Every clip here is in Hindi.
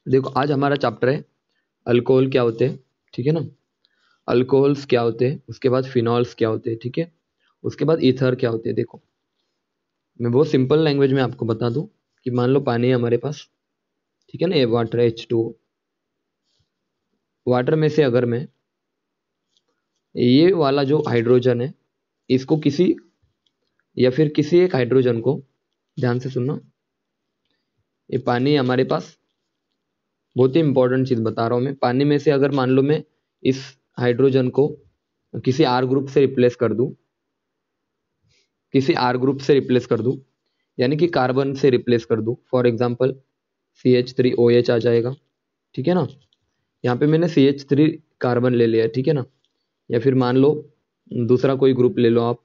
देखो आज हमारा चैप्टर है अल्कोहल क्या होते हैं, ठीक है ना। अल्कोहल्स क्या होते हैं, उसके बाद फिनॉल्स क्या होते हैं, ठीक है। उसके बाद ईथर क्या होते हैं। देखो मैं बहुत सिंपल लैंग्वेज में आपको बता दूं कि मान लो पानी है हमारे पास, ठीक है ना, ये वाटर H2O। वाटर में से अगर मैं ये वाला जो हाइड्रोजन है इसको किसी या फिर किसी एक हाइड्रोजन को, ध्यान से सुनना, ये पानी है हमारे पास, बहुत ही इंपॉर्टेंट चीज बता रहा हूं मैं। पानी में से अगर मान लो मैं इस हाइड्रोजन को किसी आर ग्रुप से रिप्लेस कर दूं, किसी आर ग्रुप से रिप्लेस कर दूं, यानी कि कार्बन से रिप्लेस कर दूं, फॉर एग्जांपल CH3OH आ जाएगा, ठीक है ना। यहाँ पे मैंने CH3 कार्बन ले लिया है, ठीक है ना। या फिर मान लो दूसरा कोई ग्रुप ले लो आप,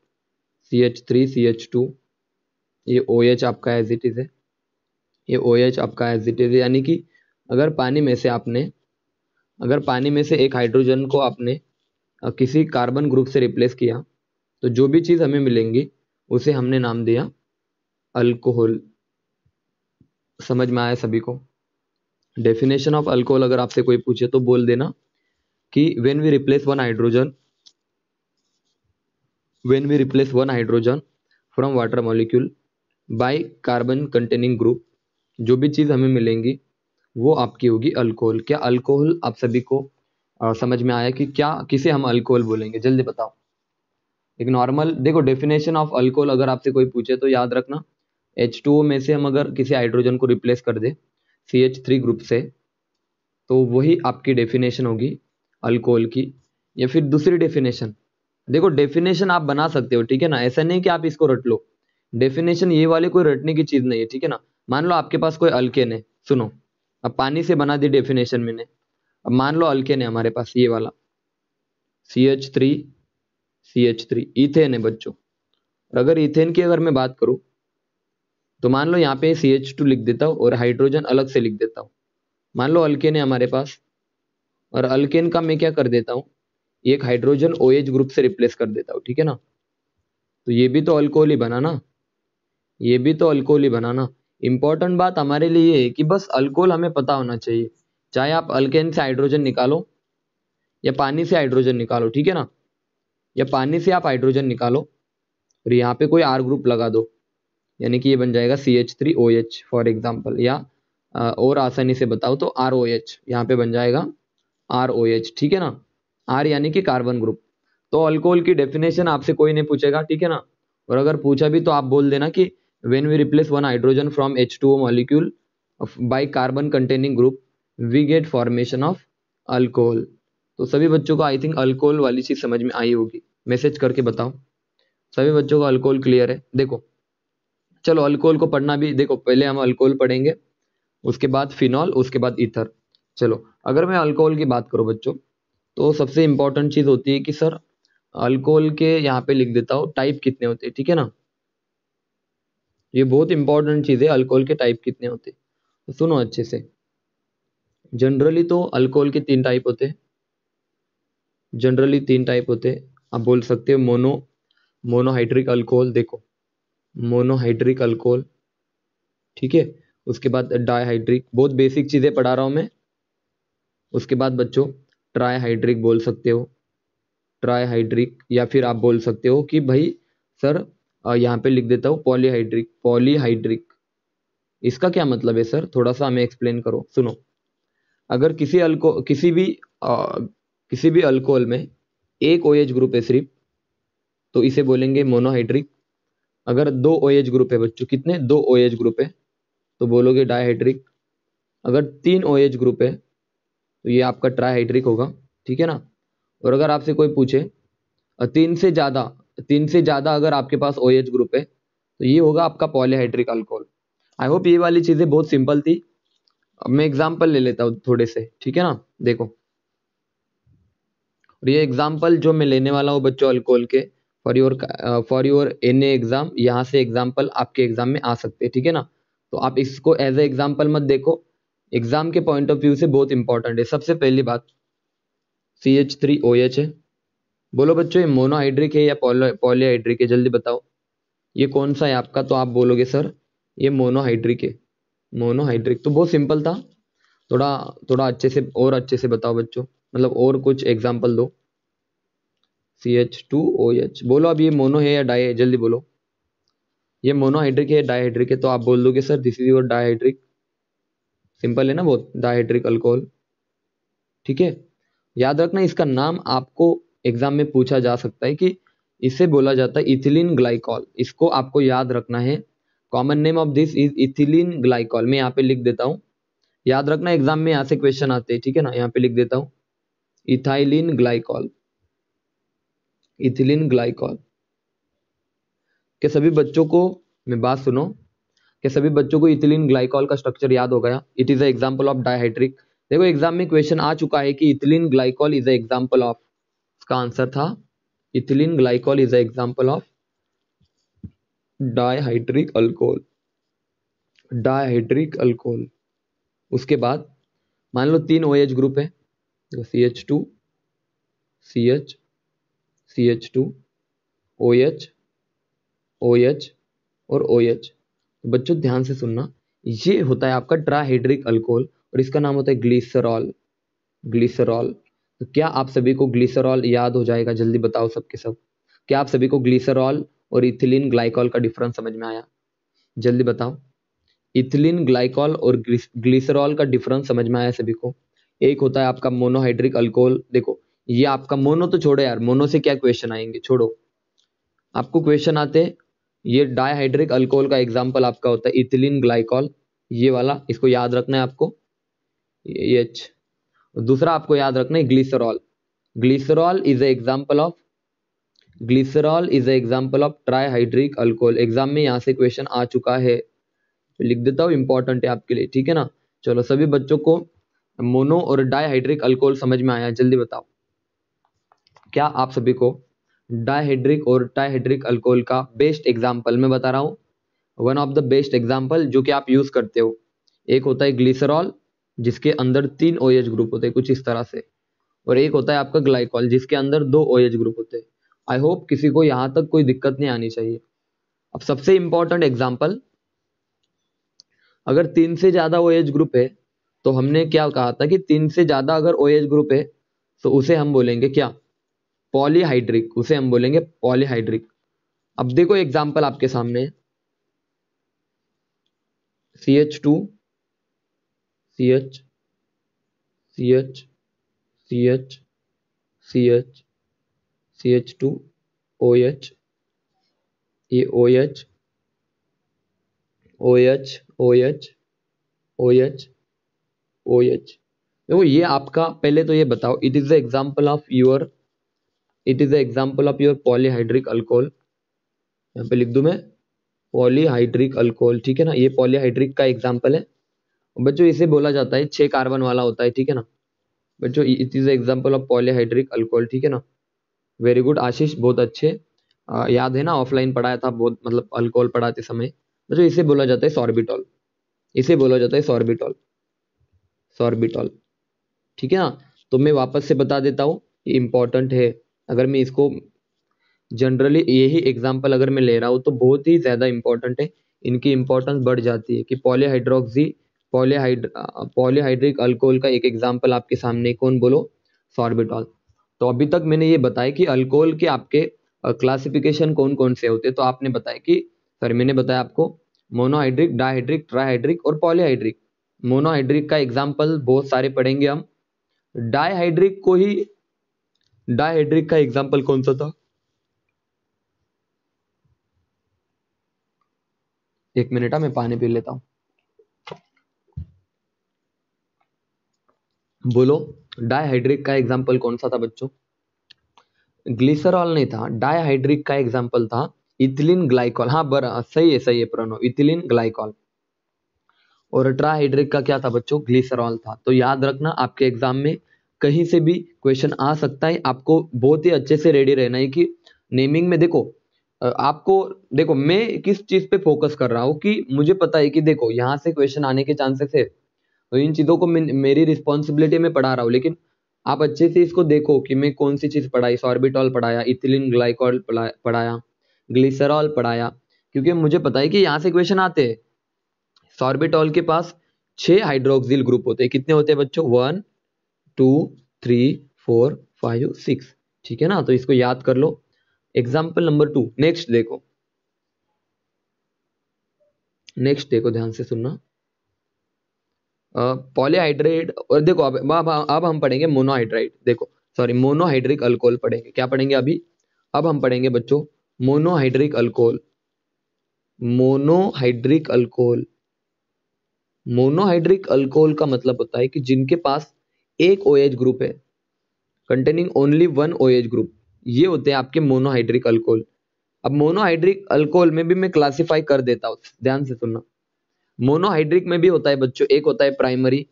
CH3CH2, ये OH आपका एज इट इज है, ये OH आपका एज इट इज है। यानी कि अगर पानी में से आपने, अगर पानी में से एक हाइड्रोजन को आपने किसी कार्बन ग्रुप से रिप्लेस किया तो जो भी चीज हमें मिलेंगी उसे हमने नाम दिया अल्कोहल। समझ में आया सभी को। डेफिनेशन ऑफ अल्कोहल अगर आपसे कोई पूछे तो बोल देना कि when we replace one hydrogen, when we replace one hydrogen from water molecule by carbon containing group, जो भी चीज हमें मिलेंगी वो आपकी होगी अल्कोहल। क्या अल्कोहल आप सभी को समझ में आया कि क्या, किसे हम अल्कोहल बोलेंगे, जल्दी बताओ। एक नॉर्मल देखो डेफिनेशन ऑफ अल्कोहल अगर आपसे कोई पूछे तो याद रखना, H2O में से हम अगर किसी हाइड्रोजन को रिप्लेस कर दे CH3 ग्रुप से तो वही आपकी डेफिनेशन होगी अल्कोहल की। या फिर दूसरी डेफिनेशन, देखो डेफिनेशन आप बना सकते हो, ठीक है ना, ऐसा नहीं कि आप इसको रट लो। डेफिनेशन ये वाली कोई रटने की चीज नहीं है, ठीक है ना। मान लो आपके पास कोई अल्केन है, सुनो, अब पानी से बना दी डेफिनेशन मैंने। अब मान लो अल्केन है हमारे पास ये वाला CH3 इथेन है बच्चों। और अगर इथेन की अगर मैं बात करूं तो मान लो यहाँ पे CH2 लिख देता हूँ और हाइड्रोजन अलग से लिख देता हूँ। मान लो अल्केन है हमारे पास, और अल्केन का मैं क्या कर देता हूँ, एक हाइड्रोजन OH ग्रुप से रिप्लेस कर देता हूँ, ठीक है ना। तो ये भी तो अल्कोहल ही बना ना, ये भी तो अल्कोहल ही बना ना। इंपॉर्टेंट बात हमारे लिए ये है कि बस अल्कोहल हमें पता होना चाहिए, चाहे आप अल्केन से हाइड्रोजन निकालो या पानी से हाइड्रोजन निकालो, ठीक है ना। या पानी से आप हाइड्रोजन निकालो और यहाँ पे कोई आर ग्रुप लगा दो, यानी कि ये बन जाएगा CH3OH फॉर एग्जाम्पल। या और आसानी से बताओ तो ROH, यहाँ पे बन जाएगा ROH, ठीक है ना। आर यानी कि कार्बन ग्रुप। तो अल्कोहल की डेफिनेशन आपसे कोई नहीं पूछेगा, ठीक है ना। और अगर पूछा भी तो आप बोल देना कि when we replace one hydrogen from H2O molecule by carbon containing group we get formation of alcohol. तो सभी बच्चों को आई थिंक अल्कोहल वाली चीज समझ में आई होगी, मैसेज करके बताओ सभी बच्चों को अल्कोहल क्लियर है। देखो चलो अल्कोहल को पढ़ना भी, देखो पहले हम अल्कोहल पढ़ेंगे, उसके बाद फिनॉल, उसके बाद ईथर। चलो अगर मैं अल्कोहल की बात करूं बच्चों तो सबसे इंपॉर्टेंट चीज होती है कि सर अल्कोहल के यहाँ पे लिख देता हूँ टाइप कितने होते हैं, ठीक है ना। ये बहुत इंपॉर्टेंट चीज है, अल्कोहल के टाइप कितने होते हैं। तो सुनो अच्छे से, जनरली तो अल्कोहल के 3 टाइप होते हैं, जनरली 3 टाइप होते हैं। आप बोल सकते हो मोनोहाइड्रिक अल्कोहल, देखो मोनोहाइड्रिक अल्कोहल, ठीक है। उसके बाद डाइहाइड्रिक, बहुत बेसिक चीजें पढ़ा रहा हूं मैं। उसके बाद बच्चों ट्राईहाइड्रिक बोल सकते हो, ट्राईहाइड्रिक। या फिर आप बोल सकते हो कि भाई सर यहाँ पे लिख देता हूँ पॉलीहाइड्रिक, पॉलीहाइड्रिक। इसका क्या मतलब है सर, थोड़ा सा हमें एक्सप्लेन करो। सुनो, अगर किसी भी अल्कोहल में एक OH ग्रुप है सिर्फ तो इसे बोलेंगे मोनोहाइड्रिक। अगर 2 OH ग्रुप है बच्चों, कितने, 2 OH ग्रुप है तो बोलोगे डाइहाइड्रिक। अगर 3 OH ग्रुप है तो ये आपका ट्राईहाइड्रिक होगा, ठीक है ना। और अगर आपसे कोई पूछे और 3 से ज्यादा अगर आपके पास OH ग्रुप है तो ये होगा आपका पॉलीहाइड्रिक अल्कोहल। आई होप ये वाली चीजें बहुत सिंपल थी। अब मैं एग्जांपल ले लेता हूँ थोड़े से, ठीक है ना। देखो, और ये एग्जांपल जो मैं लेने वाला हूँ बच्चों अल्कोहल के, फॉर योर NA एग्जाम, यहाँ से एग्जांपल आपके एग्जाम में आ सकते हैं, ठीक है ना। तो आप इसको एज ए एग्जांपल मत देखो, एग्जाम के पॉइंट ऑफ व्यू से बहुत इंपॉर्टेंट है। सबसे पहली बात CH3OH है, बोलो बच्चों ये मोनोहाइड्रिक है या पॉलीहाइड्रिक है, जल्दी बताओ ये कौन सा है आपका। तो आप बोलोगे सर ये मोनोहाइड्रिक है, मोनोहाइड्रिक। तो बहुत सिंपल था। थोड़ा थोड़ा अच्छे से बताओ बच्चों, मतलब और कुछ एग्जाम्पल दो। CH2OH बोलो। अब ये मोनो है या डाई है, जल्दी बोलो। ये मोनोहाइड्रिक है डाइहाइड्रिक है, तो आप बोल दोगे sir this is your dihydric. Simple है ना बहुत, डाइहाइड्रिक अल्कोहल। ठीक है, याद रखना इसका नाम आपको एग्जाम में पूछा जा सकता है कि इसे बोला जाता है इथिलीन ग्लाइकॉल, इसको आपको याद रखना है। Common name of this is ethylene glycol. मैं यहाँ पे लिख देता हूँ, याद रखना एग्जाम में यहाँ से क्वेश्चन आते हैं, ठीक है ना। यहाँ पे लिख देता हूँ इथाइलिन ग्लाइकॉल, इथिलीन ग्लाइकॉल। क्या सभी बच्चों को, मैं बात सुनो, क्या सभी बच्चों को इथिलीन ग्लाइकॉल का स्ट्रक्चर याद हो गया? It is a example of dihydric. देखो एग्जाम में क्वेश्चन आ चुका है कि ethylene glycol is a example of, इसका आंसर था ethylene glycol is a example of dihydric alcohol, dihydric alcohol. उसके बाद मान लो 3 OH ग्रुप है, CH2 CH CH2 OH OH और OH। तो बच्चों ध्यान से सुनना, ये होता है आपका ट्राइहाइड्रिक अल्कोहल और इसका नाम होता है ग्लिसरॉल, ग्लिसरॉल। तो क्या आप सभी को ग्लिसरॉल याद हो जाएगा? जल्दी बताओ सबके सब। क्या आप सभी को ग्लिसरॉल और इथिलीन ग्लाइकॉल का डिफरेंस समझ में आया? जल्दी बताओ। इथिलीन ग्लाइकॉल और ग्लिसरॉल का डिफरेंस समझ में आया सभी को? एक होता है आपका मोनोहाइड्रिक अल्कोहल। देखो ये आपका मोनो तो छोड़ो यार, मोनो से क्या क्वेश्चन आएंगे, छोड़ो। आपको क्वेश्चन आते हैं, ये डाइहाइड्रिक अल्कोहल का एग्जांपल आपका होता है इथिलीन ग्लाइकॉल, ये वाला, इसको याद रखना है आपको, एच। दूसरा आपको याद रखना है glycerol, glycerol is a example of, glycerol is a example of trihydric alcohol. Exam में यहाँ से क्वेश्चन आ चुका है, लिख देता हूँ, इंपॉर्टेंट है आपके लिए, ठीक है ना। चलो सभी बच्चों को मोनो और डाइहाइड्रिक अल्कोहल समझ में आया? जल्दी बताओ। क्या आप सभी को डाइहाइड्रिक और ट्राइहाइड्रिक अल्कोहल का बेस्ट एग्जांपल मैं बता रहा हूँ, one of the best example जो कि आप यूज करते हो, एक होता है ग्लिसरॉल जिसके अंदर 3 OH ग्रुप होते हैं कुछ इस तरह से, और एक होता है आपका ग्लाइकॉल जिसके अंदर 2 OH ग्रुप होते हैं। आई होप किसी को यहाँ तक कोई दिक्कत नहीं आनी चाहिए। अब सबसे इंपॉर्टेंट एग्जाम्पल, अगर 3 से ज्यादा OH ग्रुप है तो हमने क्या कहा था कि 3 से ज्यादा अगर OH ग्रुप है तो उसे हम बोलेंगे क्या? पॉलीहाइड्रिक, उसे हम बोलेंगे पॉलीहाइड्रिक। अब देखो एग्जाम्पल आपके सामने, CH2 CH CH CH CH CH2 OH, ये OH OH OH OH OH। देखो ये आपका, पहले तो ये बताओ, it is the example of your, it is the example of your polyhydric alcohol. यहाँ पे लिख दूं मैं पॉलीहाइड्रिक अल्कोहल, ठीक है ना। ये पॉलीहाइड्रिक का एग्जांपल है बच्चों, इसे बोला जाता है 6 कार्बन वाला होता है, ठीक है ना बच्चों। It is the example of polyhydric alcohol, ठीक है ना। वेरी गुड आशीष, बहुत अच्छे। याद है ना, ऑफलाइन पढ़ाया था बहुत, मतलब अल्कोहल पढ़ाते समय। बच्चों इसे बोला जाता है सॉर्बिटॉल, इसे बोला जाता है सॉर्बिटॉल, सॉर्बिटॉल, ठीक है ना। तो मैं वापस से बता देता हूँ, ये इंपॉर्टेंट है। अगर मैं इसको जनरली यही एग्जांपल अगर मैं ले रहा हूँ तो बहुत ही ज्यादा इंपॉर्टेंट है, इनकी इंपॉर्टेंस बढ़ जाती है कि पॉलीहाइड्रोक्सी पॉलीहाइड्रिक अल्कोहल का एक एग्जांपल आपके सामने, कौन बोलो? सॉर्बिटॉल। तो अभी तक मैंने ये बताया कि अल्कोहल के आपके क्लासिफिकेशन कौन कौन से होते हैं, तो आपने बताया कि सर, मैंने बताया आपको मोनोहाइड्रिक, डाइहाइड्रिक, ट्राइहाइड्रिक और पॉलीहाइड्रिक। मोनोहाइड्रिक का एग्जाम्पल बहुत सारे पढ़ेंगे हम। डाइहाइड्रिक को ही, डाइहाइड्रिक का एग्जाम्पल कौन सा था? एक मिनट, मैं पानी पी लेता हूं। बोलो, डाइहाइड्रिक का एग्जाम्पल कौन सा था बच्चों? ग्लिसरॉल नहीं था, डाइहाइड्रिक का एग्जाम्पल था इथिलीन ग्लाइकॉल। हाँ सही है प्रणव, इथिलीन ग्लाइकॉल। और ट्राइहाइड्रिक का क्या था बच्चों? ग्लिसरॉल था। तो याद रखना आपके एग्जाम में कहीं से भी क्वेश्चन आ सकता है, आपको बहुत ही अच्छे से रेडी रहना है कि नेमिंग में देखो, आपको देखो मैं किस चीज पे फोकस कर रहा हूँ कि मुझे पता है कि देखो यहाँ से क्वेश्चन आने के चांसेस है, तो इन चीजों को मेरी रिस्पॉन्सिबिलिटी में पढ़ा रहा हूँ। लेकिन आप अच्छे से इसको देखो कि मैं कौन सी चीज पढ़ाई, सॉर्बिटॉल पढ़ाया, इथिलीन ग्लाइकॉल पढ़ाया, ग्लिसरॉल पढ़ाया, क्योंकि मुझे पता है कि यहाँ से क्वेश्चन आते हैं। सॉर्बिटॉल के पास 6 हाइड्रोक्सिल ग्रुप होते हैं। कितने होते हैं बच्चों? 1 2 3 4 5 6। ठीक है ना, तो इसको याद कर लो। एग्जाम्पल नंबर 2, नेक्स्ट देखो, नेक्स्ट देखो, ध्यान से सुनना। पॉलीहाइड्रेट, और देखो अब हम पढ़ेंगे मोनोहाइड्राइड। देखो सॉरी, मोनोहाइड्रिक अल्कोहल पढ़ेंगे। क्या पढ़ेंगे अभी? अब हम पढ़ेंगे बच्चों monohydric alcohol. Monohydric alcohol, monohydric alcohol का मतलब होता है कि जिनके पास एक OH ग्रुप है, containing only one OH group, ये होते हैं आपके मोनोहाइड्रिक अल्कोहल। अब मोनोहाइड्रिक अल्कोहल में भी मैं क्लासिफाई कर देता हूं, ध्यान से सुनना। मोनोहाइड्रिक में भी होता है बच्चों, एक होता है प्राइमरी,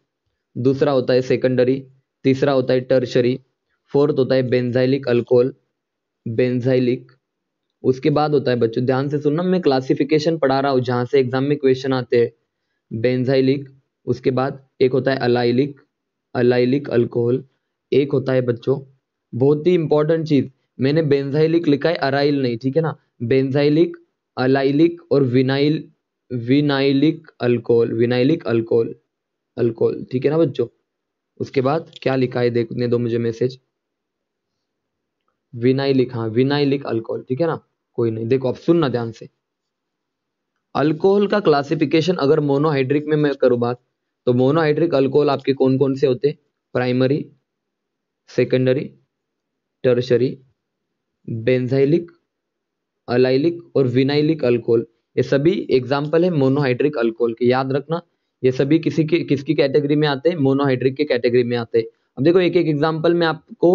दूसरा होता है सेकेंडरी, तीसरा होता है टर्शरी, फोर्थ होता है बेंजाइलिक अल्कोहल, बेंजाइलिक। उसके बाद होता है बच्चों, ध्यान से सुनना, मैं क्लासिफिकेशन पढ़ा रहा हूं जहां से एग्जाम में क्वेश्चन आते हैं। बेंजाइलिक, उसके बाद एक होता है अलाइलिक, अलाइलिक अल्कोहल, एक होता है बच्चों, बहुत ही इंपॉर्टेंट चीज, मैंने बेंजाइलिक लिखा है, अराइल नहीं, ठीक है ना। बेंजाइलिक, अलाइलिक और vinyl, vinylic alcohol, vinylic alcohol, alcohol, ठीक है ना बच्चों। उसके बाद क्या लिखा है देखने दो मुझे मैसेज, विनाइलिक, हाँ विनाइलिक अल्कोहल, ठीक है ना, कोई नहीं। देखो अब सुनना ध्यान से, अल्कोहल का क्लासिफिकेशन अगर मोनोहाइड्रिक में मैं करूँ बात, तो मोनोहाइड्रिक अल्कोहल आपके कौन कौन से होते? Primary, secondary, tertiary, benzylic, allylic और विनाइलिक अल्कोहल, ये सभी एग्जाम्पल है मोनोहाइड्रिक अल्कोहल के, याद रखना। ये सभी किसकी कैटेगरी में आते हैं? मोनोहाइड्रिक के कैटेगरी में आते हैं। अब देखो एक एक एग्जाम्पल मैं आपको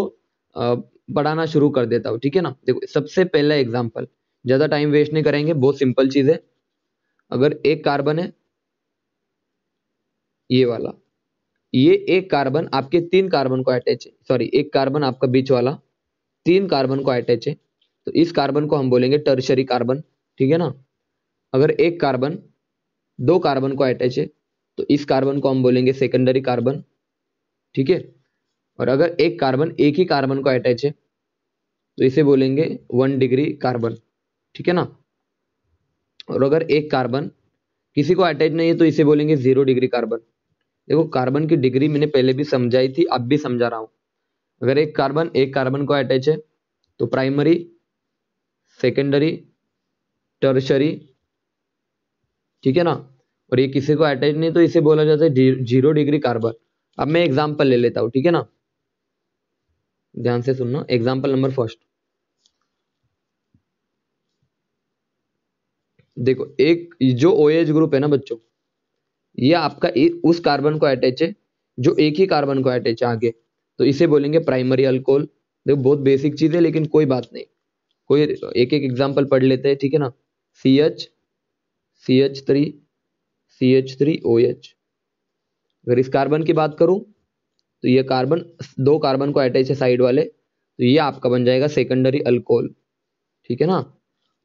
पढ़ाना शुरू कर देता हूँ, ठीक है ना। देखो सबसे पहला एग्जाम्पल, ज्यादा टाइम वेस्ट नहीं करेंगे, बहुत सिंपल चीज है। अगर एक कार्बन है, ये वाला, ये एक कार्बन आपके 3 कार्बन को अटैच है, सॉरी एक कार्बन आपका बीच वाला 3 कार्बन को अटैच है, तो इस कार्बन को हम बोलेंगे टर्शरी कार्बन, ठीक है ना। अगर एक कार्बन 2 कार्बन को अटैच है, तो इस कार्बन को हम बोलेंगे सेकेंडरी कार्बन, ठीक है। और अगर एक कार्बन एक ही कार्बन को अटैच है, तो इसे बोलेंगे 1 डिग्री कार्बन, ठीक है ना। और अगर एक कार्बन किसी को अटैच नहीं है, तो इसे बोलेंगे 0 डिग्री कार्बन। देखो कार्बन की डिग्री मैंने पहले भी समझाई थी, अब भी समझा रहा हूं। अगर एक कार्बन को अटैच है, तो प्राइमरी, सेकेंडरी, टर्शरी, ठीक है ना। और ये किसी को अटैच नहीं, तो इसे बोला जाता है 0 डिग्री कार्बन। अब मैं एग्जांपल ले लेता हूं, ठीक है ना, ध्यान से सुनना। एग्जांपल नंबर फर्स्ट, देखो एक जो OH ग्रुप है ना बच्चों, ये आपका उस कार्बन को अटैच है जो एक ही कार्बन को अटैच है आगे, तो इसे बोलेंगे प्राइमरी अल्कोहल। देखो बहुत बेसिक चीज है, लेकिन कोई बात नहीं, कोई एक एक एग्जांपल पढ़ लेते हैं, ठीक है ना। CH, CH3, CH3OH। अगर इस कार्बन की बात करूं, तो ये कार्बन 2 कार्बन को अटैच है साइड वाले, तो ये आपका बन जाएगा सेकेंडरी अल्कोहल, ठीक है ना।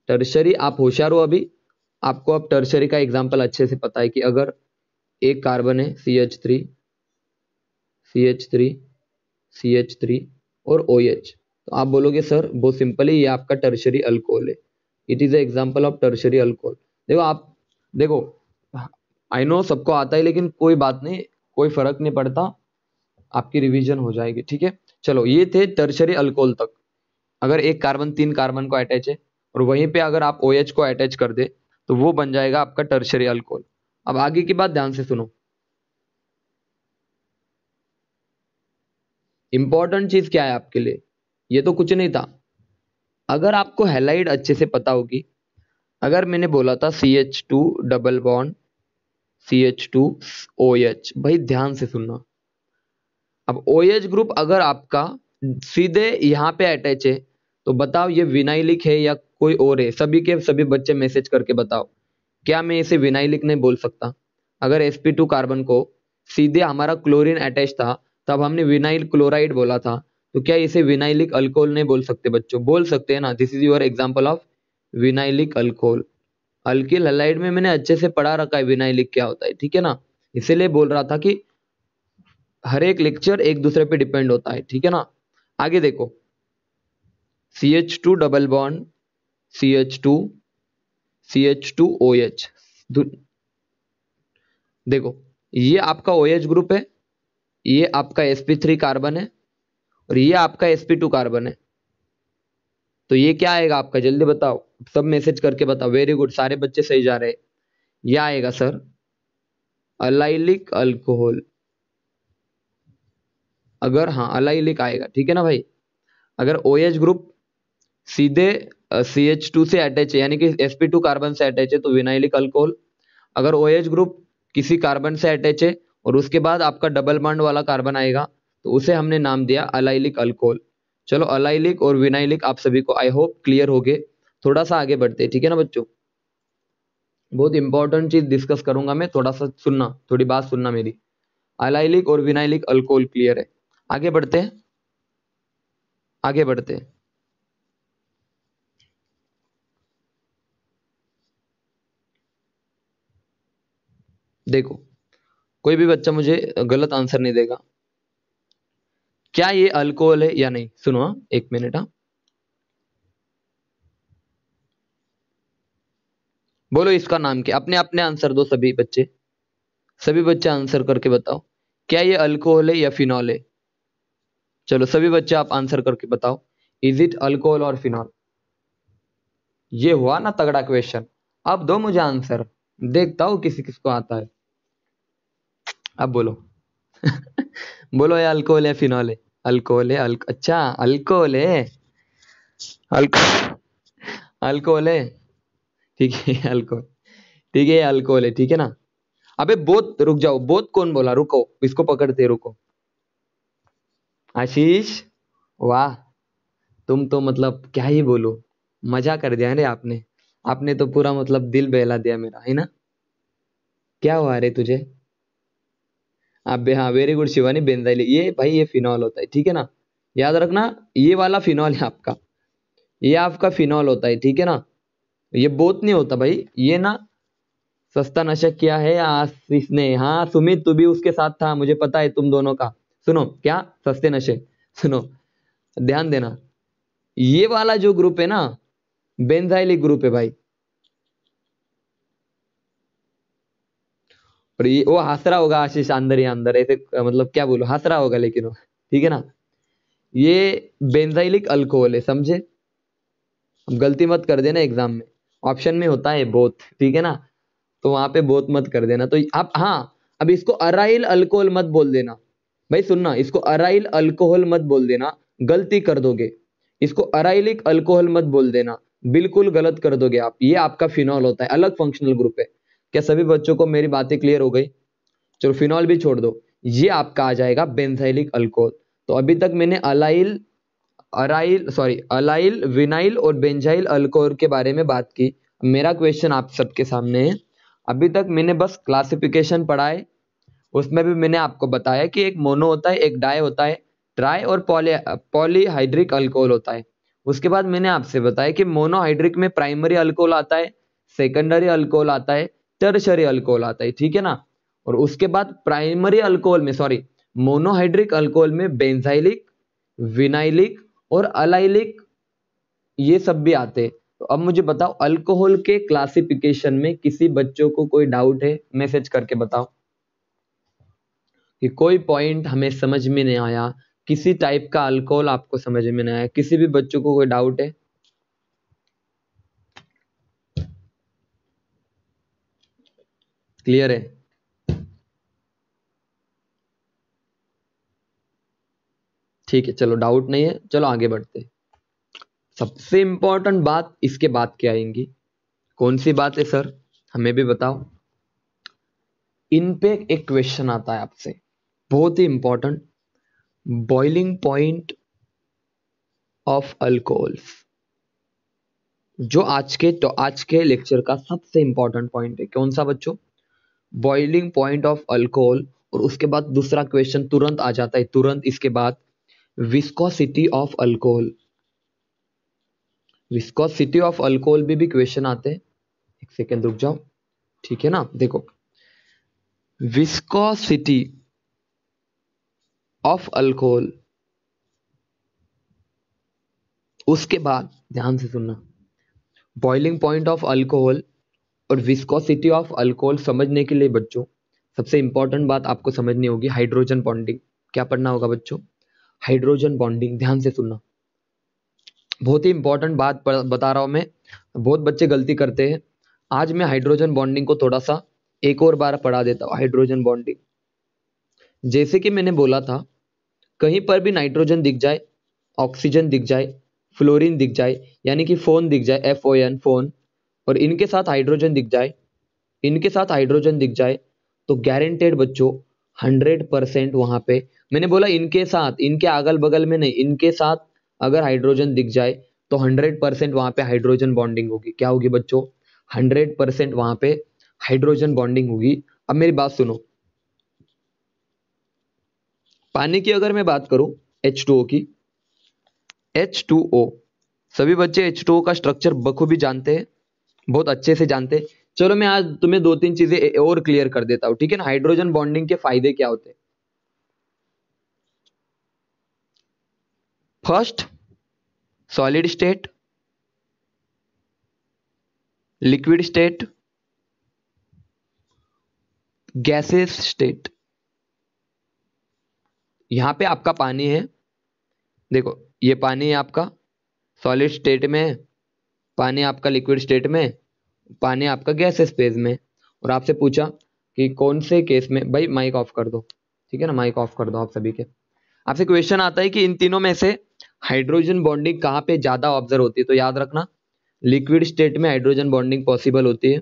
टर्शरी, आप होशियार हो अभी, आपको अब टर्शरी का एग्जांपल अच्छे से पता है कि अगर एक कार्बन है CH3, CH3, CH3 और OH, तो आप बोलोगे सर बहुत सिंपल है, ये आपका टर्शरी अल्कोहल है। It is example of tertiary alcohol. देखो आप, देखो आई नो सबको आता है, लेकिन कोई बात नहीं, कोई फर्क नहीं पड़ता, आपकी रिवीजन हो जाएगी, ठीक है। चलो ये थे टर्शरी अल्कोहल तक। अगर एक कार्बन 3 कार्बन को अटैच है, और वहीं पे अगर आप OH को अटैच कर दे, तो वो बन जाएगा आपका टर्शरी अल्कोहल। अब आगे की बात ध्यान से सुनो, इंपॉर्टेंट चीज क्या है आपके लिए, ये तो कुछ नहीं था। अगर आपको हैलाइड अच्छे से पता होगी, अगर मैंने बोला था CH2 डबल बॉन्ड CH2OH, भाई ध्यान से सुनना। अब OH ग्रुप अगर आपका सीधे यहाँ पे अटैच है, तो बताओ ये विनाइलिक है या कोई और है? सभी के सभी बच्चे मैसेज करके बताओ, क्या मैं इसे विनाइलिक नहीं बोल सकता? अगर sp2 कार्बन को सीधे हमारा क्लोरीन अटैच था, तब हमने विनाइल क्लोराइड बोला था, तो क्या इसे विनाइलिक अल्कोहल नहीं बोल सकते? बच्चों बोल सकते हैं ना, this is your example of vinylic alcohol. Alkyl halide में मैंने अच्छे से पढ़ा रखा है विनाइलिक क्या होता है, ठीक है ना। इसीलिए बोल रहा था कि हर एक लेक्चर एक दूसरे पे डिपेंड होता है, ठीक है ना। आगे देखो, CH2 double bond CH2 CH2OH, देखो ये आपका OH ग्रुप है, ये आपका sp3 कार्बन है और ये आपका sp2 कार्बन है। तो ये क्या आएगा आपका, जल्दी बताओ, सब मैसेज करके बताओ। वेरी गुड, सारे बच्चे सही जा रहे हैं। ये आएगा सर अलाइलिक अल्कोहल। अगर हाँ अलाइलिक आएगा, ठीक है ना भाई। अगर OH ग्रुप सीधे CH2 से अटैच है, यानी कि sp2 कार्बन से अटैच है, तो विनाइलिक अल्कोहल। अगर OH ग्रुप किसी कार्बन से अटैच है और उसके बाद आपका डबल बॉन्ड वाला कार्बन आएगा, तो उसे हमने नाम दिया अलाइलिक अल्कोहल। चलो, अलाइलिक और विनाइलिक आप सभी को आई होप क्लियर हो गए। थोड़ा सा आगे बढ़ते हैं, ठीक है ना बच्चों। बहुत इंपॉर्टेंट चीज डिस्कस करूंगा मैं, थोड़ा सा सुनना, थोड़ी बात सुनना मेरी। अलाइलिक और विनाइलिक अल्कोहल क्लियर है। आगे बढ़ते हैं, आगे बढ़ते हैं। देखो, कोई भी बच्चा मुझे गलत आंसर नहीं देगा। क्या ये अल्कोहल है या नहीं? सुनो हाँ, एक मिनट हाँ। बोलो इसका नाम क्या, अपने अपने आंसर दो सभी बच्चे, सभी बच्चे आंसर करके बताओ। क्या ये अल्कोहल है या फिनॉल है? चलो सभी बच्चे आप आंसर करके बताओ। इज इट अल्कोहल और फिनॉल? ये हुआ ना तगड़ा क्वेश्चन। अब दो मुझे आंसर, देखता हूं किसी किसको आता है। अब बोलो बोलो, ये अल्कोहल है फिनॉल है? अल्कोहल है, अच्छा अल्कोहल है। अल्को अल्कोहल है, ठीक है अल्कोहल। ठीक है, अल्कोहल है, ठीक है ना। अबे बोथ, रुक जाओ, बोथ कौन बोला? रुको, इसको पकड़ते, रुको। आशीष, वाह, तुम तो मतलब क्या ही बोलो, मजा कर दिया रे आपने। आपने तो पूरा मतलब दिल बहला दिया मेरा, है ना। क्या हुआ रे तुझे? अब हाँ, वेरी गुड शिवानी, बेंजाइल ये भाई, ये फिनॉल होता है, ठीक है ना। याद रखना, ये वाला फिनॉल है आपका, ये आपका फिनॉल होता है, ठीक है ना। ये बोथ नहीं होता भाई, ये ना सस्ता नशा किया है आशीष ने। हाँ सुमित, तू भी उसके साथ था, मुझे पता है तुम दोनों का। सुनो, क्या सस्ते नशे, सुनो, ध्यान देना। ये वाला जो ग्रुप है ना, बेंजाइलिक ग्रुप है भाई। और ये वो हंस रहा होगा आशीष, अंदर ही अंदर ऐसे, मतलब क्या बोलो, हंस रहा होगा, लेकिन वो, ठीक है ना। ये बेंजाइलिक अल्कोहल है, समझे। अब गलती मत कर देना एग्जाम में, ऑप्शन में होता है बोथ, ठीक है ना। तो वहां पे बोथ मत कर देना। तो आप हाँ, अब इसको अराइल अल्कोहल मत बोल देना भाई, सुनना, इसको अराइल अल्कोहल मत बोल देना, गलती कर दोगे। इसको अराइलिक अल्कोहल मत बोल देना, बिल्कुल गलत कर दोगे आप। ये आपका फिनॉल होता है, अलग फंक्शनल ग्रुप है। क्या सभी बच्चों को मेरी बातें क्लियर हो गई? चलो फिनॉल भी छोड़ दो, ये आपका आ जाएगा बेंजाइलिक अल्कोहल। तो अभी तक मैंने अलाइल, विनाइल और बेंजाइल अल्कोहल के बारे में बात की। मेरा क्वेश्चन आप सबके सामने है। अभी तक मैंने बस क्लासिफिकेशन पढ़ा है, उसमें भी मैंने आपको बताया कि एक मोनो होता है, एक डाई होता है, ट्राई और पॉलीहाइड्रिक अल्कोहल होता है। उसके बाद मैंने आपसे बताया कि मोनोहाइड्रिक में प्राइमरी अल्कोहल आता है, सेकेंडरी अल्कोहल आता है, टर्शरी अल्कोहल आता है, ठीक है ना। और उसके बाद प्राइमरी अल्कोहल में, सॉरी, मोनोहाइड्रिक अल्कोहल में बेंजाइलिक, विनाइलिक और अलाइलिक, ये सब भी आते हैं। तो अब मुझे बताओ, अल्कोहल के क्लासिफिकेशन में किसी बच्चों को कोई डाउट है? मैसेज करके बताओ कि कोई पॉइंट हमें समझ में नहीं आया, किसी टाइप का अल्कोहल आपको समझ में नहीं आया, किसी भी बच्चों को कोई डाउट है? क्लियर है? ठीक है, चलो डाउट नहीं है, चलो आगे बढ़ते हैं। सबसे इंपॉर्टेंट बात इसके बाद क्या आएंगी? कौन सी बात है सर, हमें भी बताओ। इन पे एक क्वेश्चन आता है आपसे, बहुत ही important, boiling point of alcohols, जो आज के लेक्चर का सबसे इंपॉर्टेंट पॉइंट है। कौन सा बच्चों? Boiling point of alcohol. और उसके बाद दूसरा क्वेश्चन तुरंत आ जाता है, तुरंत इसके बाद, viscosity of alcohol. Viscosity of alcohol भी क्वेश्चन आते हैं। एक सेकेंड रुक जाओ, ठीक है ना। देखो, विस्कोसिटी ऑफ अल्कोहल, उसके बाद ध्यान से सुनना, बॉइलिंग पॉइंट ऑफ अल्कोहल और विस्कोसिटी ऑफ अल्कोहल समझने के लिए बच्चों, सबसे इंपॉर्टेंट बात आपको समझनी होगी, हाइड्रोजन बॉन्डिंग। क्या पढ़ना होगा बच्चों? Hydrogen bonding. ध्यान से सुनना, बहुत ही इंपॉर्टेंट बात बता रहा हूं मैं। बहुत बच्चे गलती करते हैं। आज मैं हाइड्रोजन बॉन्डिंग को थोड़ा सा एक और बार पढ़ा देता हूं। हाइड्रोजन बॉन्डिंग, जैसे कि मैंने बोला था, कहीं पर भी नाइट्रोजन दिख जाए, ऑक्सीजन दिख जाए, फ्लोरीन दिख जाए, यानी कि फोन दिख जाए, FON फोन, और इनके साथ हाइड्रोजन दिख जाए, इनके साथ हाइड्रोजन दिख जाए, तो गारंटेड बच्चों 100% वहां पे, मैंने बोला इनके साथ, इनके अगल बगल में नहीं, इनके साथ अगर हाइड्रोजन दिख जाए तो 100% वहां पे हाइड्रोजन बॉन्डिंग होगी। क्या होगी बच्चों? 100% वहां पे हाइड्रोजन बॉन्डिंग होगी। अब मेरी बात सुनो, पानी की अगर मैं बात करूं, H2O की, H2O, सभी बच्चे H2O का स्ट्रक्चर बखूबी जानते हैं, बहुत अच्छे से जानते हैं। चलो मैं आज तुम्हें दो तीन चीजें और क्लियर कर देता हूं, ठीक है ना? हाइड्रोजन बॉन्डिंग के फायदे क्या होते हैं? First, solid state, liquid state, gases state. यहां पे आपका पानी है, देखो ये पानी है आपका सॉलिड स्टेट में, पानी आपका लिक्विड स्टेट में, पानी आपका गैसेस फेज में। और आपसे पूछा कि कौन से केस में, भाई माइक ऑफ कर दो, ठीक है ना? माइक ऑफ कर दो आप सभी के। आपसे क्वेश्चन आता है कि इन तीनों में से हाइड्रोजन बॉन्डिंग कहां पे ज्यादा ऑब्जर्व होती है, तो याद रखना लिक्विड स्टेट में हाइड्रोजन बॉन्डिंग पॉसिबल होती है,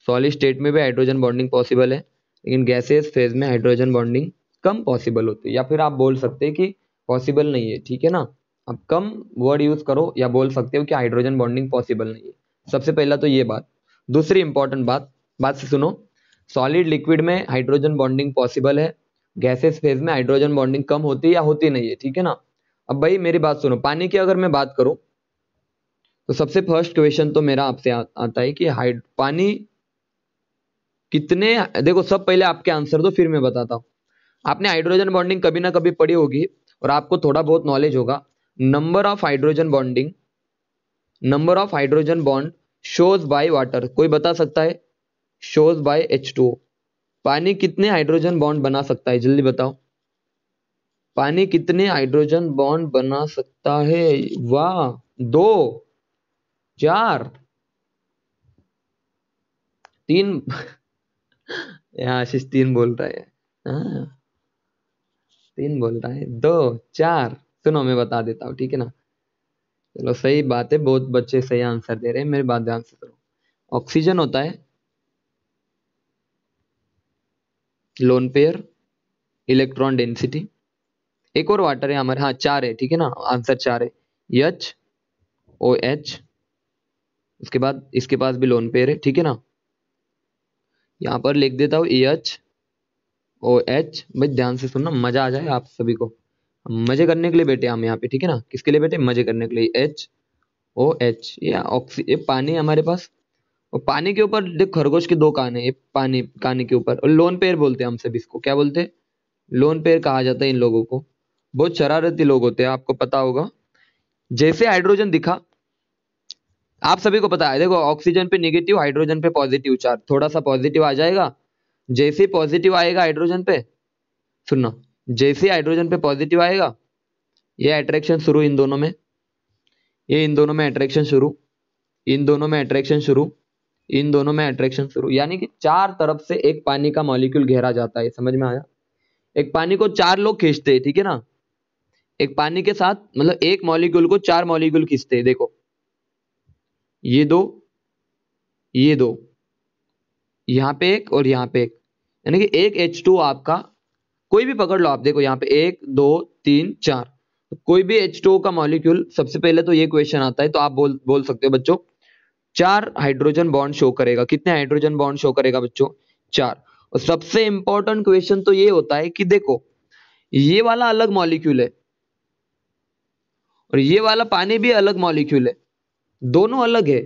सॉलिड स्टेट में भी हाइड्रोजन बॉन्डिंग पॉसिबल है, लेकिन गैसेस फेज में हाइड्रोजन बॉन्डिंग कम पॉसिबल होती है, या फिर आप बोल सकते हैं कि पॉसिबल नहीं है, ठीक है ना? अब कम वर्ड यूज करो, या बोल सकते हो कि हाइड्रोजन बॉन्डिंग पॉसिबल नहीं है। सबसे पहला तो ये बात। दूसरी इंपॉर्टेंट बात, बात से सुनो, सॉलिड लिक्विड में हाइड्रोजन बॉन्डिंग पॉसिबल है, गैसेस फेज में हाइड्रोजन बॉन्डिंग कम होती है या होती नहीं है, ठीक है ना? अब भाई मेरी बात सुनो, पानी की अगर मैं बात करूं, तो सबसे फर्स्ट क्वेश्चन तो मेरा आपसे आता है कि पानी कितने, देखो सब पहले आपके आंसर दो फिर मैं बताता हूं। आपने हाइड्रोजन बॉन्डिंग कभी ना कभी पढ़ी होगी और आपको थोड़ा बहुत नॉलेज होगा। Number of hydrogen bonding, number of hydrogen bond shows by water, कोई बता सकता है? Shows by H2O। पानी कितने हाइड्रोजन बॉन्ड बना सकता है, जल्दी बताओ। पानी कितने हाइड्रोजन बॉन्ड बना सकता है? वाह, दो, चार, तीन। यहाँ आशीष तीन बोल रहा है, हाँ तीन बोल रहा है, दो, चार। सुनो मैं बता देता हूँ, ठीक है ना? चलो सही बात है, बहुत बच्चे सही आंसर दे रहे हैं, मेरी बात ध्यान से सुनो। ऑक्सीजन होता है लोन पेयर, इलेक्ट्रॉन डेंसिटी, एक और वाटर है हमारे, हाँ चार है, ठीक है ना? आंसर चार है, HOH। उसके बाद इसके पास भी लोन पेयर है, ठीक है ना? यहां पर लिख देता हूँ HOH। भाई ध्यान से सुनना, मजा आ जाए आप सभी को। हम मजे करने के लिए बैठे हम यहाँ पे, ठीक है ना? किसके लिए बैठे? मजे करने के लिए। HOH, ये पानी है हमारे पास। और पानी के ऊपर देख, खरगोश के दो कान है, ये पानी कान के ऊपर, और लोन पेयर बोलते हैं हम सभी इसको, क्या बोलते हैं? लोन पेयर कहा जाता है इन लोगों को। बहुत शरारती लोग होते हैं, आपको पता होगा। जैसे हाइड्रोजन दिखा, आप सभी को पता है, देखो ऑक्सीजन पे निगेटिव, हाइड्रोजन पे पॉजिटिव चार्ज, थोड़ा सा पॉजिटिव आ जाएगा। जैसे ही पॉजिटिव आएगा हाइड्रोजन पे, सुनना, जैसे हाइड्रोजन पे पॉजिटिव आएगा, ये अट्रैक्शन शुरू इन दोनों में, ये इन दोनों में अट्रैक्शन शुरू, इन दोनों में अट्रैक्शन शुरू, इन दोनों में अट्रैक्शन शुरू, यानी कि चार तरफ से एक पानी का मॉलिक्यूल घेरा जाता है। समझ में आया? एक पानी को चार लोग खींचते हैं, ठीक है ना? एक पानी के साथ मतलब एक मॉलिक्यूल को चार मॉलिक्यूल खींचते हैं। देखो ये दो, ये दो, यहां पे एक और यहां पे एक, यानी कि एक H2 आपका, कोई भी पकड़ लो आप, देखो यहाँ पे एक, दो, तीन, चार, तो कोई भी H2O का मॉलिक्यूल, सबसे पहले तो ये क्वेश्चन आता है, तो आप बोल सकते हो बच्चों, चार हाइड्रोजन बॉन्ड शो करेगा। कितने हाइड्रोजन बॉन्ड शो करेगा बच्चों? चार। और सबसे इंपॉर्टेंट क्वेश्चन तो ये होता है कि देखो ये वाला अलग मॉलिक्यूल है और ये वाला पानी भी अलग मॉलिक्यूल है, दोनों अलग है।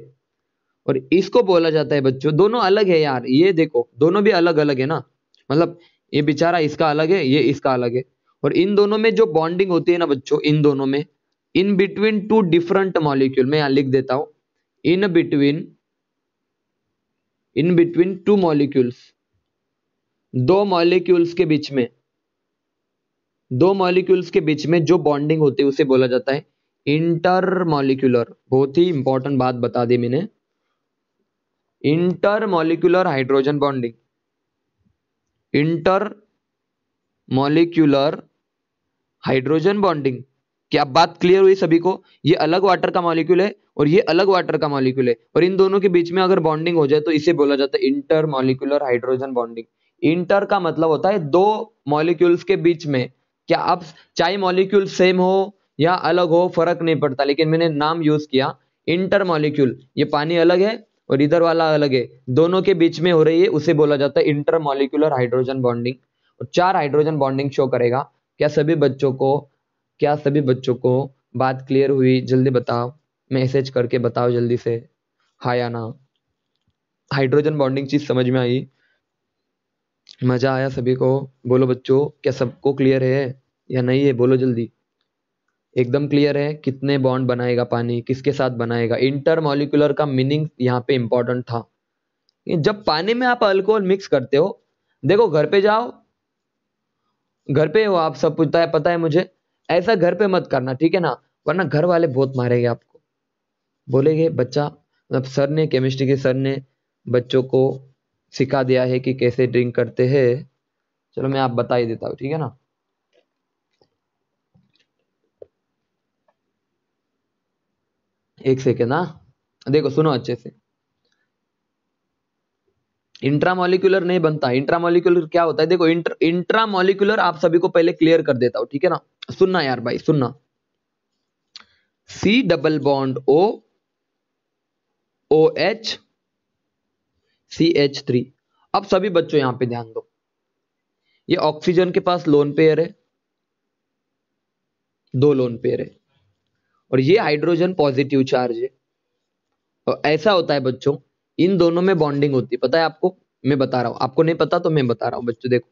और इसको बोला जाता है बच्चों, दोनों अलग है यार, ये देखो दोनों भी अलग अलग है ना, मतलब ये बेचारा इसका अलग है, ये इसका अलग है। और इन दोनों में जो बॉन्डिंग होती है ना बच्चों, इन दोनों में, in between two different molecule, मैं यहां लिख देता हूं, इन बिटवीन टू मॉलिक्यूल्स, दो मॉलिक्यूल्स के बीच में जो बॉन्डिंग होती है उसे बोला जाता है इंटरमॉलिक्यूलर। बहुत ही इंपॉर्टेंट बात बता दी मैंने, intermolecular hydrogen bonding. Intermolecular hydrogen bonding. क्या बात क्लियर हुई सभी को? ये अलग वाटर का मॉलिक्यूल है और ये अलग वाटर का मॉलिक्यूल है, और इन दोनों के बीच में अगर बॉन्डिंग हो जाए तो इसे बोला जाता है इंटरमॉलिक्यूलर हाइड्रोजन बॉन्डिंग। इंटर का मतलब होता है दो मॉलिक्यूल्स के बीच में। क्या अब चाहे मॉलिक्यूल सेम हो या अलग हो फर्क नहीं पड़ता, लेकिन मैंने नाम यूज किया इंटर मॉलिक्यूल। ये पानी अलग है और इधर वाला अलग है, दोनों के बीच में हो रही है, उसे बोला जाता है इंटर मॉलिक्यूलर हाइड्रोजन बॉन्डिंग। और 4 हाइड्रोजन बॉन्डिंग शो करेगा। क्या सभी बच्चों को बात क्लियर हुई? जल्दी बताओ, मैसेज करके बताओ जल्दी से, हाँ या ना। हाइड्रोजन बॉन्डिंग चीज समझ में आई? मजा आया सभी को? बोलो बच्चों, क्या सबको क्लियर है या नहीं है? बोलो जल्दी। एकदम क्लियर है? कितने बॉन्ड बनाएगा पानी, किसके साथ बनाएगा? इंटरमॉलिक्यूलर का मीनिंग यहाँ पे इंपॉर्टेंट था। जब पानी में आप अल्कोहल मिक्स करते हो, देखो घर पे जाओ, घर पे हो आप, सब पता है मुझे, ऐसा घर पे मत करना, ठीक है ना? वरना घर वाले बहुत मारेंगे आपको, बोलेंगे बच्चा, मतलब सर ने, केमिस्ट्री के सर ने बच्चों को सिखा दिया है कि कैसे ड्रिंक करते हैं। चलो मैं आप बता ही देता हूँ, ठीक है ना? एक सेकेंड, हाँ देखो सुनो अच्छे से। इंट्रामोलिकुलर नहीं बनता। इंट्रामोलिकुलर क्या होता है? देखो इंट्रामोलिकुलर आप सभी को पहले क्लियर कर देता हूं, ठीक है ना? सुनना यार भाई, सुनना। C double bond O, O H, CH3। अब सभी बच्चों यहां पे ध्यान दो, ये ऑक्सीजन के पास लोन पेयर है, 2 लोन पेयर है, और ये हाइड्रोजन पॉजिटिव चार्ज है। और ऐसा होता है बच्चों, इन दोनों में बॉन्डिंग होती है, पता है आपको? मैं बता रहा हूं, आपको नहीं पता तो मैं बता रहा हूं बच्चों। देखो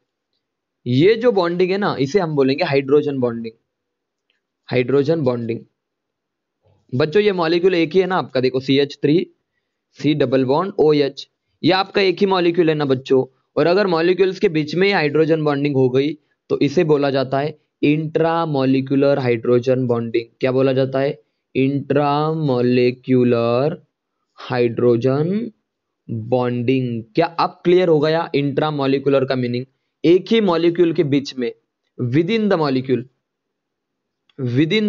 ये जो बॉन्डिंग है ना, इसे हम बोलेंगे हाइड्रोजन बॉन्डिंग। हाइड्रोजन बॉन्डिंग बच्चों, ये मॉलिक्यूल एक ही है ना आपका, देखो CH3, सी डबल बॉन्ड OH, ये आपका एक ही मॉलिक्यूल है ना बच्चों। और अगर मॉलिक्यूल्स के बीच में ही हाइड्रोजन बॉन्डिंग हो गई तो इसे बोला जाता है इंट्रामॉलिक्यूलर हाइड्रोजन बॉन्डिंग। क्या बोला जाता है? Intramolecular hydrogen bonding. क्या अब क्लियर हो गया इंट्रामॉलिक्यूलर का मीनिंग? एक ही मॉलिक्यूल के बीच में, विद इन द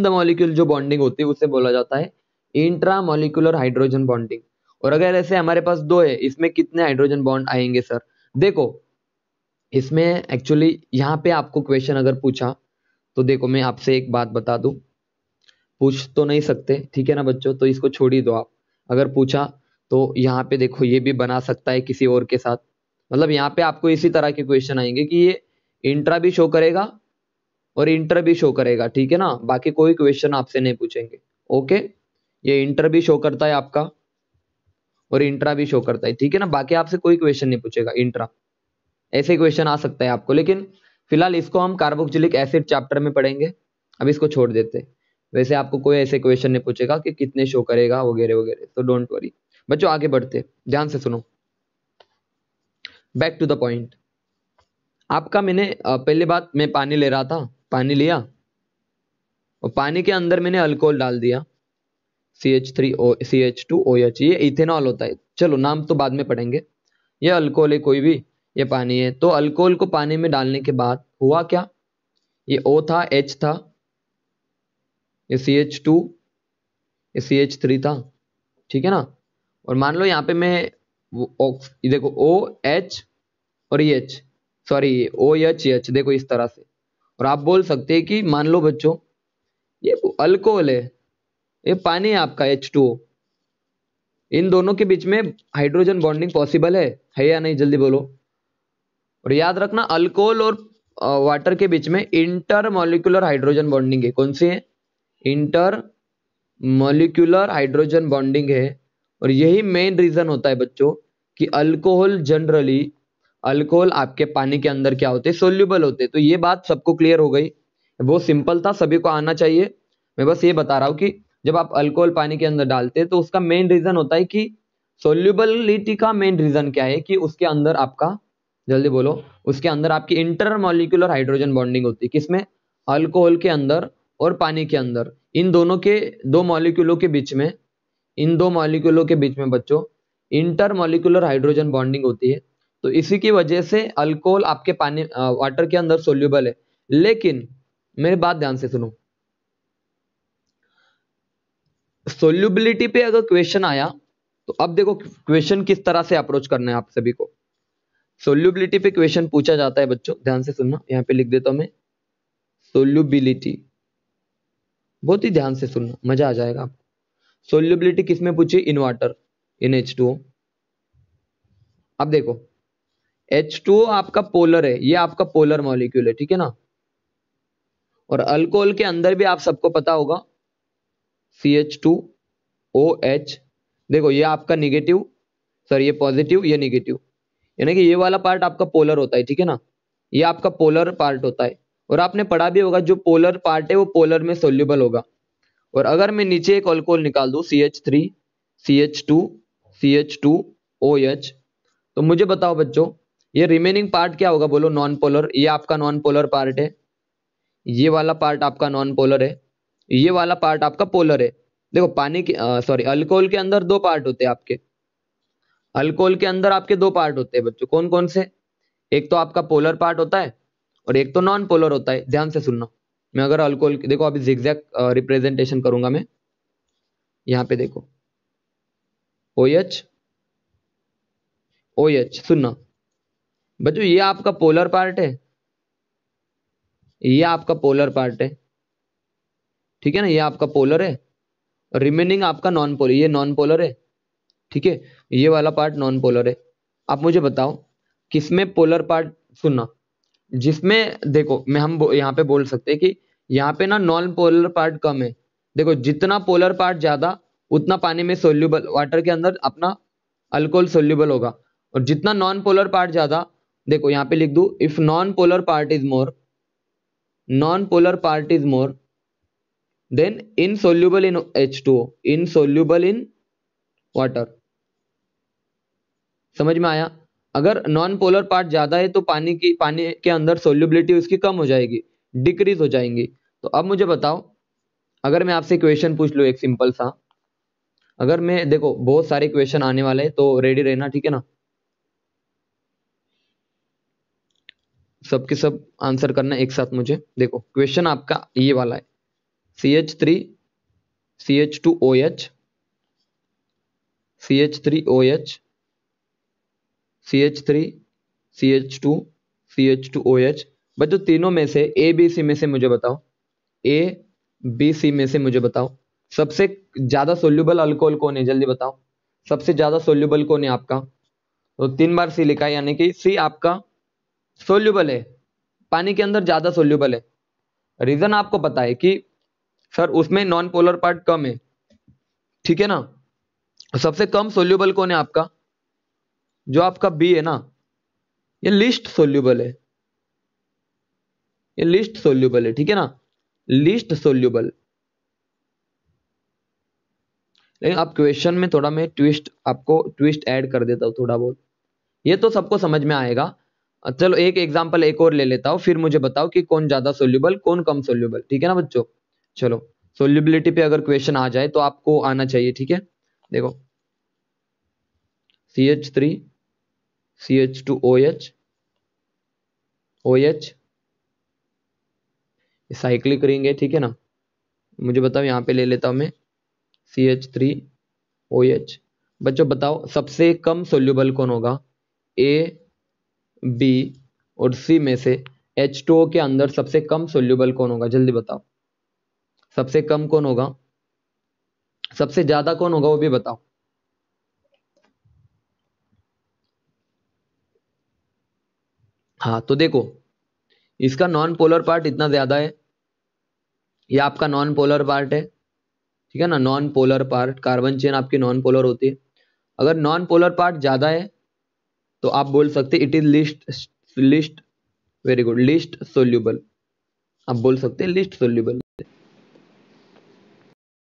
मॉलिक्यूल जो बॉन्डिंग होती है उसे बोला जाता है इंट्रामॉलिक्यूलर हाइड्रोजन बॉन्डिंग। और अगर ऐसे हमारे पास 2 है, इसमें कितने हाइड्रोजन बॉन्ड आएंगे सर? देखो इसमें एक्चुअली यहाँ पे आपको क्वेश्चन अगर पूछा तो देखो मैं आपसे एक बात बता दूं, पूछ तो नहीं सकते, ठीक है ना बच्चों, तो इसको छोड़ ही दो आप। अगर पूछा तो यहाँ पे देखो ये भी बना सकता है किसी और के साथ, मतलब यहाँ पे आपको इसी तरह के क्वेश्चन आएंगे कि ये इंट्रा भी शो करेगा और इंटर भी शो करेगा, ठीक है ना? बाकी कोई क्वेश्चन आपसे नहीं पूछेंगे। ओके, ये इंटर भी शो करता है आपका और इंट्रा भी शो करता है, ठीक है ना? बाकी आपसे कोई क्वेश्चन नहीं पूछेगा इंट्रा, ऐसे क्वेश्चन आ सकता है आपको, लेकिन फिलहाल इसको हम कार्बोक्सिलिक एसिड चैप्टर में पढ़ेंगे, अब इसको छोड़ देते हैं। वैसे आपको कोई ऐसे क्वेश्चन नहीं पूछेगा कि कितने शो करेगा वगैरह वगैरह, तो डोंट वरी बच्चों। आगे बढ़ते, ध्यान से सुनो, बैक टू द पॉइंट। आपका मैंने पहले बात, मैं पानी ले रहा था, पानी लिया और पानी के अंदर मैंने अल्कोहल डाल दिया, CH3CH2OH, ये इथेनॉल होता है। चलो नाम तो बाद में पढ़ेंगे, ये अल्कोहल है कोई भी, ये पानी है। तो अल्कोहल को पानी में डालने के बाद हुआ क्या? ये O था, H था, ये CH2, ये CH3 था, ठीक है ना? और मान लो यहाँ पे मैं ये देखो OH और ये H, सॉरी OH, देखो इस तरह से। और आप बोल सकते हैं कि मान लो बच्चों ये अल्कोहल है, ये पानी है आपका H2O, इन दोनों के बीच में हाइड्रोजन बॉन्डिंग पॉसिबल है या नहीं? जल्दी बोलो। और याद रखना अल्कोहल और वाटर के बीच में इंटर मॉलिक्यूलर हाइड्रोजन बॉन्डिंग है। कौन सी है? इंटर मॉलिक्यूलर हाइड्रोजन बॉन्डिंग है। और यही मेन रीजन होता है बच्चों कि अल्कोहल आपके पानी के अंदर क्या होते हैं? सोल्यूबल होते हैं। तो ये बात सबको क्लियर हो गई, बहुत सिंपल था, सभी को आना चाहिए। मैं बस ये बता रहा हूं कि जब आप अल्कोहल पानी के अंदर डालते हैं तो उसका मेन रीजन होता है कि सोल्यूबिलिटी का मेन रीजन क्या है कि उसके अंदर आपका जल्दी बोलो। उसके अंदर आपकी इंटरमॉलिक्यूलर हाइड्रोजन बॉन्डिंग होती है, किसमें? अल्कोहल के अंदर और पानी के अंदर। इन दोनों के दो मॉलिक्यूलों के बीच में, इन दो मॉलिक्यूलों के बीच में बच्चों इंटरमॉलिक्यूलर हाइड्रोजन बॉन्डिंग होती है। तो इसी की वजह से अल्कोहल आपके पानी वाटर के अंदर सोल्यूबल है। लेकिन मेरी बात ध्यान से सुनो, सोल्यूबिलिटी पे अगर क्वेश्चन आया तो अब देखो क्वेश्चन किस तरह से अप्रोच करना है आप सभी को। सोल्यूबिलिटी पे क्वेश्चन पूछा जाता है बच्चों, ध्यान से सुनना, यहां पे लिख देता हूं मैं सोल्यूबिलिटी। बहुत ही ध्यान से सुनना, मजा आ जाएगा आपको। सोल्यूबिलिटी किसमें पूछी? In water, in H2O। अब देखो H2O आपका पोलर है, ये आपका पोलर मॉलिक्यूल है, ठीक है ना। और अल्कोहल के अंदर भी आप सबको पता होगा CH2OH। देखो ये आपका निगेटिव, सर ये पॉजिटिव, ये निगेटिव, यानी कि ये वाला पार्ट आपका पोलर होता है, ठीक है ना। ये आपका पोलर पार्ट होता है। और आपने पढ़ा भी होगा जो पोलर पार्ट है वो पोलर में सोल्यूबल होगा। और अगर मैं नीचे एक अल्कोहल निकाल दूं CH3 CH2 CH2OH, तो मुझे बताओ बच्चों ये रिमेनिंग पार्ट क्या होगा? बोलो नॉन पोलर। ये आपका नॉन पोलर पार्ट है, ये वाला पार्ट आपका नॉन पोलर है, ये वाला पार्ट आपका पोलर है। देखो पानी के सॉरी अल्कोहल के अंदर दो पार्ट होते हैं आपके। अल्कोहल के अंदर आपके दो पार्ट होते हैं बच्चों, कौन कौन से? एक तो आपका पोलर पार्ट होता है और एक तो नॉन पोलर होता है। ध्यान से सुनना, मैं अगर अल्कोहल देखो अभी जिगजैग रिप्रेजेंटेशन करूंगा मैं। यहाँ पे देखो OH OH, सुनना बच्चों ये आपका पोलर पार्ट है, ये आपका पोलर पार्ट है, ठीक है ना, ये आपका पोलर है। और रिमेनिंग आपका नॉन पोलर, ये नॉन पोलर है, ठीक है। ये वाला पार्ट नॉन पोलर है। आप मुझे बताओ किसमें पोलर पार्ट? सुनना, जिसमें देखो मैं हम यहाँ पे बोल सकते हैं कि यहाँ पे ना नॉन पोलर पार्ट कम है। देखो जितना पोलर पार्ट ज्यादा उतना पानी में सोल्यूबल, वाटर के अंदर अपना अल्कोहल सोल्यूबल होगा। और जितना नॉन पोलर पार्ट ज्यादा, देखो यहाँ पे लिख दू, if non polar part is more, non polar part is more than insoluble in H2O, insoluble in water। समझ में आया? अगर नॉन पोलर पार्ट ज्यादा है तो पानी के अंदर सोल्यूबिलिटी उसकी कम हो जाएगी, डिक्रीज हो जाएंगी। तो अब मुझे बताओ अगर मैं आपसे क्वेश्चन पूछ लूं एक सिंपल सा, अगर मैं देखो बहुत सारे क्वेश्चन आने वाले हैं तो रेडी रहना, ठीक है ना। सबके सब आंसर करना एक साथ मुझे। देखो क्वेश्चन आपका ये वाला है, CH3 CH2OH CH3OH CH3 CH2 CH2OH। बच्चों तीनों में से A B C में से मुझे बताओ, A B C में से मुझे बताओ सबसे ज्यादा सोल्यूबल अल्कोहल कौन है? जल्दी बताओ सबसे ज्यादा सोल्यूबल कौन है आपका? तो 3 बार C लिखा है, यानी कि C आपका सोल्यूबल है, पानी के अंदर ज्यादा सोल्यूबल है। रीजन आपको पता है कि सर उसमें नॉन पोलर पार्ट कम है, ठीक है ना। सबसे कम सोल्यूबल कौन है आपका? जो आपका बी है ना, ये लिस्ट सोल्यूबल है, ये लिस्ट सोल्यूबल है, ठीक है ना, लिस्ट सोल्यूबल। लेकिन आप क्वेश्चन में थोड़ा मैं ट्विस्ट, आपको ट्विस्ट ऐड कर देता हूं थोड़ा बहुत, ये तो सबको समझ में आएगा। चलो एक एग्जांपल एक और ले लेता हूं, फिर मुझे बताओ कि कौन ज्यादा सोल्यूबल कौन कम सोल्यूबल, ठीक है ना बच्चों। चलो सोल्यूबिलिटी पे अगर क्वेश्चन आ जाए तो आपको आना चाहिए, ठीक है। देखो CH3 CH2OH OH cyclic ring है, ठीक है ना। मुझे बताओ यहाँ पे ले लेता हूं मैं CH3OH। बच्चों बताओ सबसे कम सोल्यूबल कौन होगा? A B और C में से H2O के अंदर सबसे कम सोल्यूबल कौन होगा? जल्दी बताओ सबसे कम कौन होगा, सबसे ज्यादा कौन होगा वो भी बताओ। हाँ तो देखो इसका नॉन पोलर पार्ट इतना ज्यादा है, ये आपका नॉन पोलर पार्ट है, ठीक है ना। Non polar part, carbon chain आपकी नॉन पोलर होती है। अगर नॉन पोलर पार्ट ज्यादा है तो आप बोल सकते it is list, very good, list soluble, आप बोल सकते हैं लिस्ट सोल्यूबल।